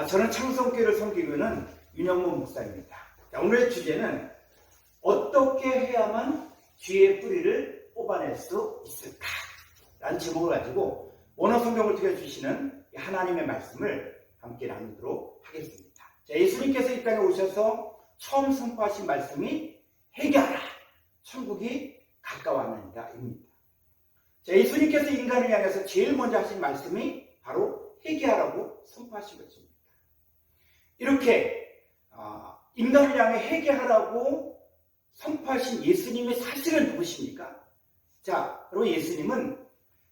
저는 창성교회를 섬기고 있는 윤영모 목사입니다. 오늘의 주제는 어떻게 해야만 쥐의 뿌리를 뽑아낼 수 있을까? 라는 제목을 가지고 원어 성경을 통해 주시는 하나님의 말씀을 함께 나누도록 하겠습니다. 예수님께서 이 땅에 오셔서 처음 선포하신 말씀이 회개하라! 천국이 가까워하느니라 입니다. 예수님께서 인간을 향해서 제일 먼저 하신 말씀이 바로 회개하라고 선포하신 것입니다. 이렇게 인간을 향해 회개하라고 선포하신 예수님의 사실은 누구십니까? 여러분, 예수님은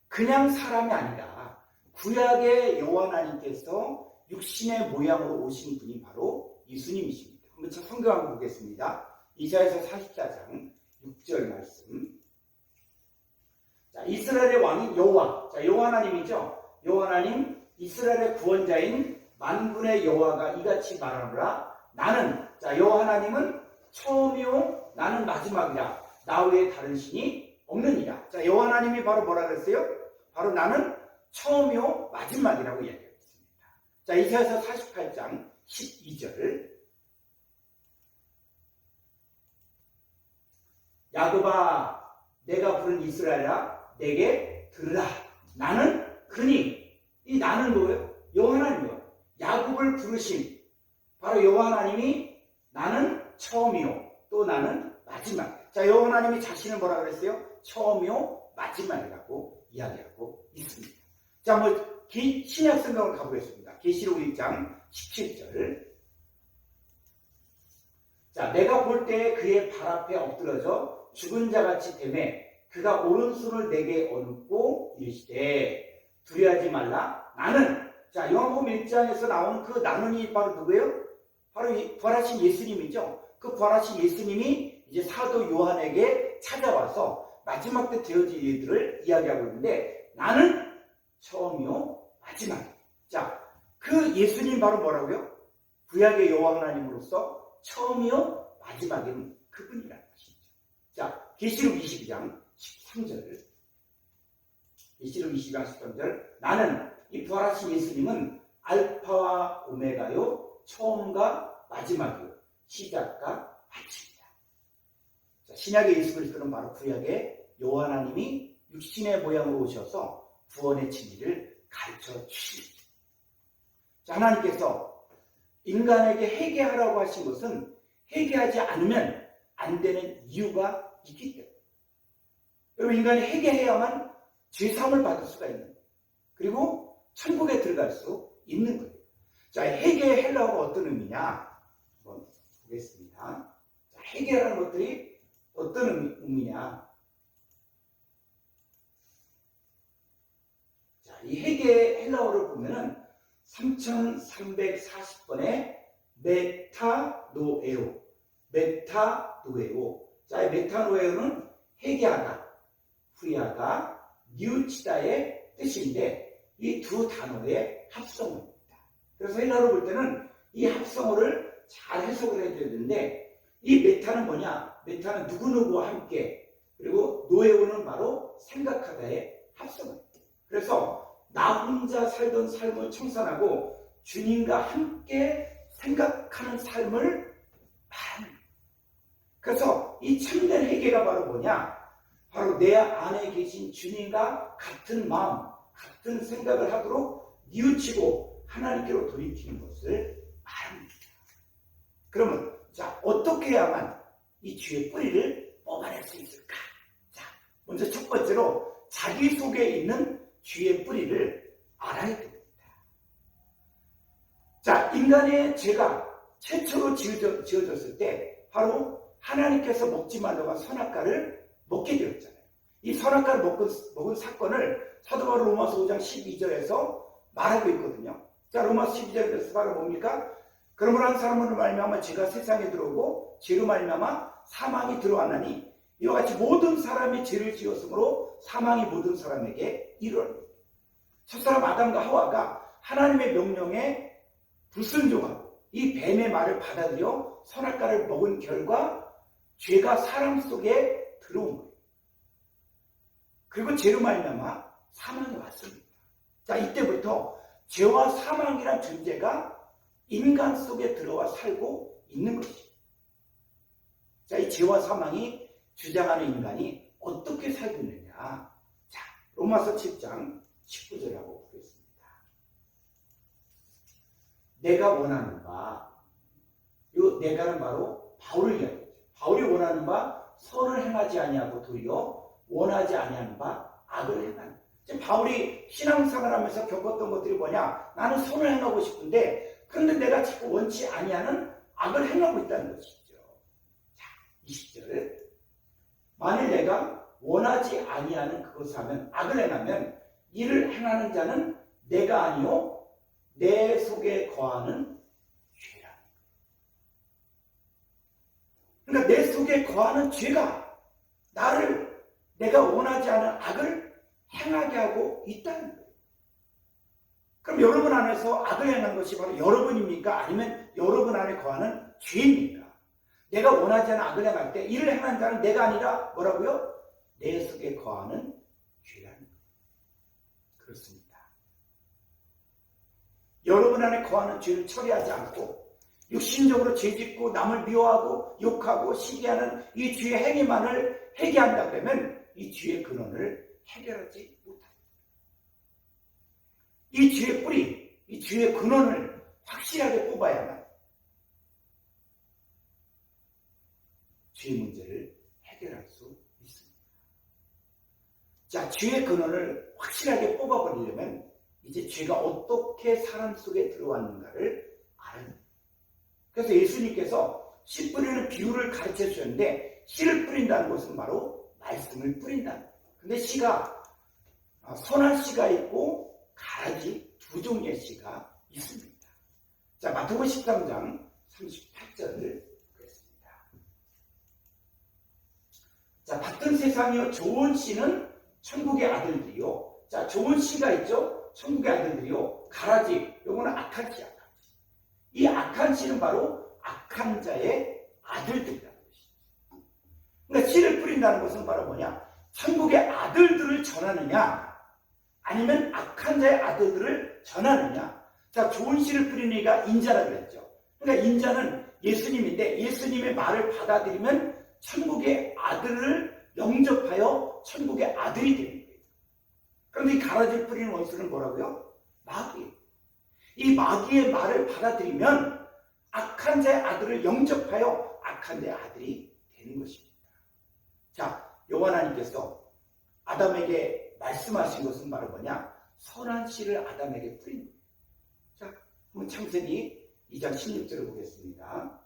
그냥 사람이 아니라 구약의 여호와 하나님께서 육신의 모양으로 오신 분이 바로 예수님이십니다. 한번 성경 한번 보겠습니다. 이사야서 44장 6절 말씀. 이스라엘의 왕인 여호와, 여호와 하나님이죠. 여호와 하나님, 이스라엘의 구원자인 만군의 여호와가 이같이 말하노라. 나는, 여호와 하나님은 처음이요 나는 마지막이라. 나 외에 다른 신이 없느니라. 여호와 하나님이 바로 뭐라 그랬어요? 바로 나는 처음이요 마지막이라고 이야기하고 있습니다. 이사야서 48장 12절. 야곱아, 내가 부른 이스라엘아, 내게 들으라. 나는 그니. 이 나는 뭐예요? 여호와 하나님이요. 야곱을 부르신 바로 여호와 하나님이 나는 처음이요 또 나는 마지막. 여호와 하나님이 자신을 뭐라 그랬어요? 처음이요 마지막이라고 이야기하고 있습니다. 신약 성경을 가보겠습니다. 계시록 1장 17절. 내가 볼 때 그의 발 앞에 엎드러져 죽은 자같이 되매 그가 오른손을 내게 얹고 이르시되 두려워하지 말라. 나는, 요한복음 1장에서 나오는 그 나는이 바로 누구예요? 바로 부활하신 예수님이죠. 그 부활하신 예수님이 이제 사도 요한에게 찾아와서 마지막 때 되어질 일들을 이야기하고 있는데, 나는 처음이요 마지막. 그 예수님 바로 뭐라고요? 구약의 여호와 하나님으로서 처음이요 마지막인 그분이라는 것이죠. 계시록 22장 13절. 계시록 22장 13절. 나는, 이 부활하신 예수님은 알파와 오메가요, 처음과 마지막이요, 시작과 마침이다. 신약의 예수 그리스도는 바로 구약의 여호와 하나님이 육신의 모양으로 오셔서 구원의 진리를 가르쳐 주십니다. 하나님께서 인간에게 회개하라고 하신 것은 회개하지 않으면 안 되는 이유가 있기 때문에. 여러분, 인간이 회개해야만 죄사함을 받을 수가 있는 거예요. 그리고 천국에 들어갈 수 있는 거예요. 회개의 헬라어가 어떤 의미냐? 한번 보겠습니다. 회개라는 것들이 어떤 의미냐? 이 회개의 헬라어를 보면은 3340번의 메타노에오. 메타노에오. 이 메타노에오는 회개하다, 후회하다, 뉘우치다의 뜻인데 이 두 단어의 합성어입니다. 그래서 헬라어로 볼 때는 이 합성어를 잘 해석을 해줘야 되는데, 이 메타는 뭐냐? 메타는 누구누구와 함께, 그리고 노에오는 바로 생각하다의 합성어입니다. 그래서 나 혼자 살던 삶을 청산하고 주님과 함께 생각하는 삶을 말합니다. 그래서 이 참된 회개가 바로 뭐냐? 바로 내 안에 계신 주님과 같은 마음, 같은 생각을 하도록 뉘우치고 하나님께로 돌이키는 것을 말합니다. 그러면 어떻게 해야만 이 쥐의 뿌리를 뽑아낼 수 있을까? 먼저 첫 번째로 자기 속에 있는 쥐의 뿌리를 알아야 됩니다. 인간의 죄가 최초로 지어졌을 때 바로 하나님께서 먹지 말라고 한 선악과를 먹게 되었잖아요. 이 선악과를 먹은 사건을 사도 바울 로마서 5장 12절에서 말하고 있거든요. 로마서 12절에서 바로 뭡니까? 그러므로 한 사람으로 말미암아 죄가 세상에 들어오고 죄로 말미암아 사망이 들어왔나니 이와 같이 모든 사람이 죄를 지었으므로 사망이 모든 사람에게 이르렀다. 첫사람 아담과 하와가 하나님의 명령에 불순종하고 이 뱀의 말을 받아들여 선악과를 먹은 결과 죄가 사람 속에 들어온 거예요. 그리고 죄로 말미암아 사망이 왔습니다. 이때부터 죄와 사망이란 존재가 인간 속에 들어와 살고 있는 것이죠. 자, 이 죄와 사망이 주장하는 인간이 어떻게 살고 있느냐. 자, 로마서 7장 19절하고 보겠습니다. 내가 원하는 바, 이 내가는 바로 바울을 이야기하죠. 바울이 원하는 바 선을 행하지 아니하고 도리어 원하지 아니하는 바 악을 행하는. 바울이 신앙생활하면서 겪었던 것들이 뭐냐? 나는 선을 행하고 싶은데 그런데 내가 자꾸 원치 아니하는 악을 행하고 있다는 것이죠. 자, 20절. 만일 내가 원하지 아니하는 그것을 하면 악을 행하면 이를 행하는 자는 내가 아니요 내 속에 거하는 죄라. 그러니까 내 속에 거하는 죄가 나를 내가 원하지 않은 악을 행하게 하고 있다는 거예요. 그럼 여러분 안에서 악을 행한 것이 바로 여러분입니까? 아니면 여러분 안에 거하는 죄입니까? 내가 원하지 않은 악을 행할 때 이를 행한 자는 내가 아니라 뭐라고요? 내 속에 거하는 죄라는 거예요. 그렇습니다. 여러분 안에 거하는 죄를 처리하지 않고 육신적으로 죄짓고 남을 미워하고 욕하고 시기하는 이 죄의 행위만을 해결한다 그러면 이 죄의 근원을 해결하지 못합니다. 이 죄의 뿌리, 이 죄의 근원을 확실하게 뽑아야만 죄의 문제를 해결할 수 있습니다. 자, 죄의 근원을 확실하게 뽑아버리려면 이제 죄가 어떻게 사람 속에 들어왔는가를 알아야 합니다. 그래서 예수님께서 씨 뿌리는 비유를 가르쳐 주셨는데 씨를 뿌린다는 것은 바로 말씀을 뿌린다는 거예요. 근데 씨가 선한 씨가 있고 가라지 두 종류의 씨가 있습니다. 자, 마태복음 13장 38절을 보겠습니다. 자, 같은 세상이요 좋은 씨는 천국의 아들들이요. 자, 좋은 씨가 있죠. 천국의 아들들이요. 가라지, 요거는 악한 씨, 악한 씨. 이 악한 씨는 바로 악한 자의 아들들이라는 것이죠. 그러니까 씨를 뿌린다는 것은 바로 뭐냐? 천국의 아들들을 전하느냐, 아니면 악한 자의 아들들을 전하느냐. 자, 좋은 씨를 뿌리는 이가 인자라 그랬죠. 그러니까 인자는 예수님인데 예수님의 말을 받아들이면 천국의 아들을 영접하여 천국의 아들이 되는 거예요. 그런데 이 가라지를 뿌리는 원수는 뭐라고요? 마귀. 이 마귀의 말을 받아들이면 악한 자의 아들을 영접하여 악한 자의 아들이 되는 것입니다. 자, 여호와 하나님께서 아담에게 말씀하신 것은 바로 뭐냐? 선한 씨를 아담에게 뿌린 거예요. 자, 한번 창세기 2장 16절을 보겠습니다.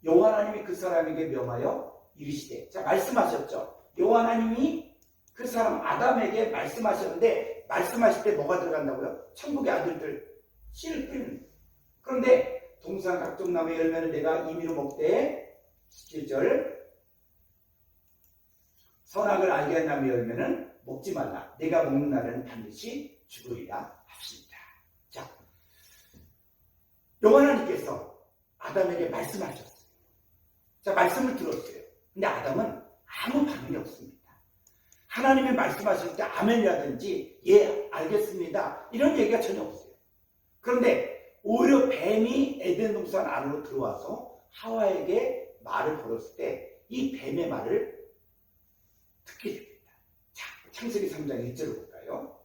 여호와 하나님이 그 사람에게 명하여 이르시되, 자, 말씀하셨죠. 여호와 하나님이 그 사람 아담에게 말씀하셨는데 말씀하실 때 뭐가 들어간다고요? 천국의 아들들 씨를 뿌리는 거예요. 그런데 동산 각종 나무의 열매는 내가 임의로 먹되 17절 선악을 알게 한 나무의 열매는 먹지 말라. 내가 먹는 날에는 반드시 죽으리라 하십니다. 자, 여호와 하나님께서 아담에게 말씀하셨어요. 자, 말씀을 들었어요. 근데 아담은 아무 반응이 없습니다. 하나님이 말씀하실 때 아멘이라든지 예 알겠습니다 이런 얘기가 전혀 없어요. 그런데 오히려 뱀이 에덴 동산 안으로 들어와서 하와에게 말을 걸었을 때 이 뱀의 말을 듣게 됩니다. 자, 창세기 3장 1절을 볼까요?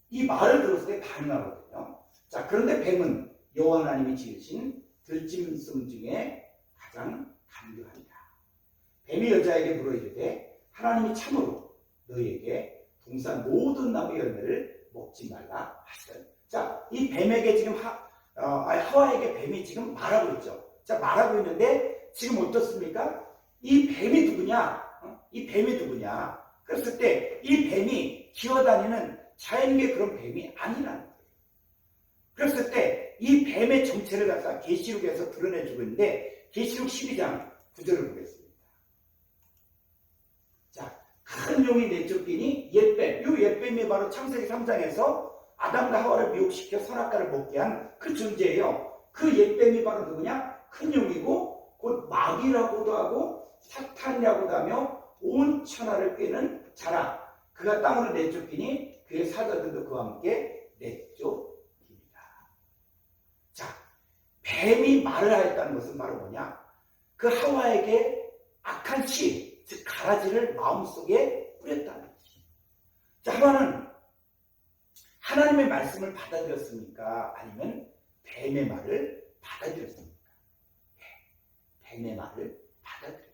이 말을 들었을 때 반응하거든요. 자, 그런데 뱀은 여호와 하나님이 지으신 들짐승 중에 가장 간교합니다. 뱀이 여자에게 물어 이르되 하나님이 참으로 너희에게 동산 모든 나무 열매를 먹지 말라 하시더니. 자, 이 뱀에게 지금 하와에게 뱀이 지금 말하고 있죠. 자, 말하고 있는데 지금 어떻습니까? 이 뱀이 누구냐? 이 뱀이 누구냐? 그랬을 때 이 뱀이 기어다니는 자연계 그런 뱀이 아니라는 거예요. 그랬을 때 이 뱀의 정체를 갖다 계시록에서 드러내주고 있는데 계시록 12장 9절을 보겠습니다. 자, 큰 용이 내쫓기니 옛뱀. 이 옛뱀이 바로 창세기 3장에서 아담과 하와를 미혹시켜 선악과를 먹게 한 그 존재예요. 그 옛뱀이 바로 누구냐? 큰 용이고 곧 마귀라고도 하고 사탄이라고도 하며 온 천하를 꿰는 자라. 그가 땅으로 내쫓기니 그의 사자들도 그와 함께 내쫓기니라. 자, 뱀이 말을 하였다는 것은 바로 뭐냐? 그 하와에게 악한 씨, 즉 가라지를 마음속에 뿌렸다는 거지. 자, 하와는 하나님의 말씀을 받아들였습니까? 아니면 뱀의 말을 받아들였습니까? 뱀의 말을 받아들였습니다.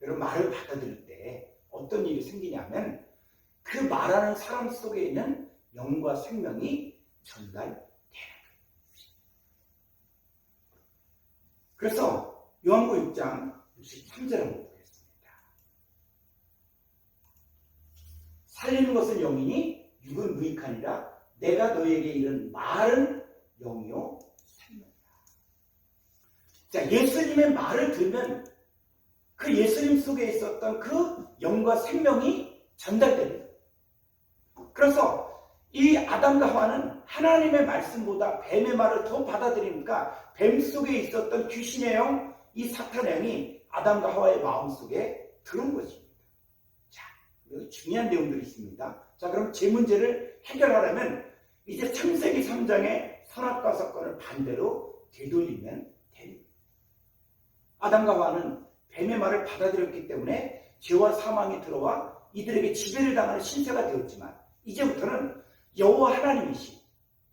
여러분, 말을 받아들일 때 어떤 일이 생기냐면 그 말하는 사람 속에 있는 영과 생명이 전달되는 거예요. 그래서 요한복음 6장 63절 한번 보겠습니다. 살리는 것은 영이니 육은 무익하니라. 내가 너에게 이른 말은 영이요 생명이다. 자, 예수님의 말을 들으면 그 예수님 속에 있었던 그 영과 생명이 전달됩니다. 그래서 이 아담과 하와는 하나님의 말씀보다 뱀의 말을 더 받아들이니까 뱀 속에 있었던 귀신의 영, 이 사탄의 영이 아담과 하와의 마음속에 들어온 것입니다. 자, 여기 중요한 내용들이 있습니다. 자, 그럼 제 문제를 해결하려면 이제 창세기 3장의 선악과 사건을 반대로 되돌리면 됩니다. 아담과 하와는 뱀의 말을 받아들였기 때문에 죄와 사망이 들어와 이들에게 지배를 당하는 신세가 되었지만 이제부터는 여호와 하나님이신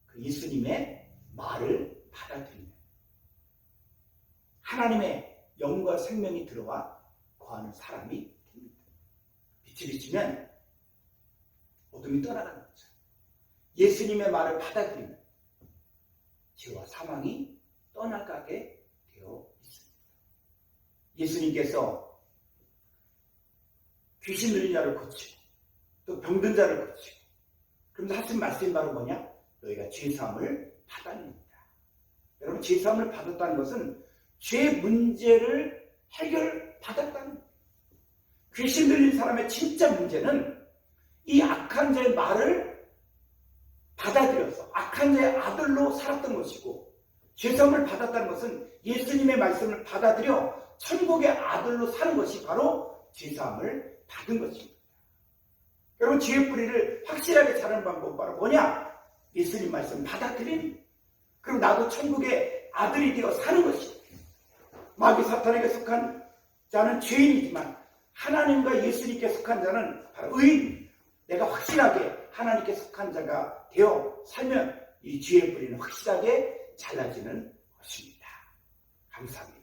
그 예수님의 말을 받아들이면 하나님의 영과 생명이 들어와 거하는 사람이 됩니다. 빛이 비치면 어둠이 떠나가는 거죠. 예수님의 말을 받아들이면 죄와 사망이 떠나가게 되어 있습니다. 예수님께서 귀신 들린 자를 고치고 또 병든 자를 고치고 그러면서 하신 말씀이 바로 뭐냐? 너희가 죄사함을 받았느니라. 여러분, 죄사함을 받았다는 것은 죄 문제를 해결받았다는 거예요. 귀신 들린 사람의 진짜 문제는 이 악한 자의 말을 받아들여서 악한 자의 아들로 살았던 것이고, 죄사함을 받았다는 것은 예수님의 말씀을 받아들여 천국의 아들로 사는 것이 바로 죄사함을 받은 것입니다. 여러분, 죄의 뿌리를 확실하게 자르는 방법 바로 뭐냐? 예수님 말씀 받아들이는. 그럼 나도 천국의 아들이 되어 사는 것입니다. 마귀 사탄에게 속한 자는 죄인이지만 하나님과 예수님께 속한 자는 바로 의인입니다. 내가 확실하게 하나님께 속한 자가 되어 살면 이 죄의 뿌리는 확실하게 잘라지는 것입니다. 감사합니다.